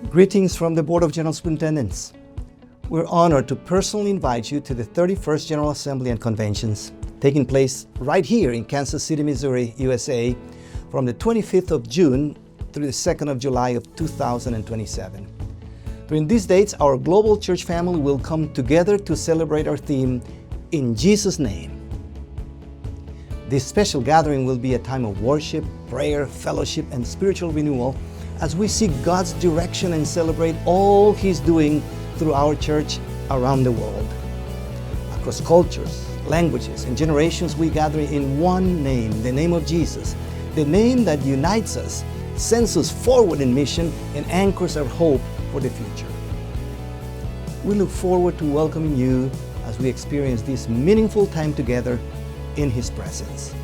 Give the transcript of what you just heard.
Greetings from the Board of General Superintendents. We're honored to personally invite you to the 31st General Assembly and Conventions taking place right here in Kansas City, Missouri, USA from the 25th of June through the 2nd of July of 2027. During these dates, our global church family will come together to celebrate our theme, In Jesus' Name. This special gathering will be a time of worship, prayer, fellowship, and spiritual renewal as we seek God's direction and celebrate all He's doing through our church around the world. Across cultures, languages, and generations, we gather in one name, the name of Jesus, the name that unites us, sends us forward in mission, and anchors our hope for the future. We look forward to welcoming you as we experience this meaningful time together in His presence.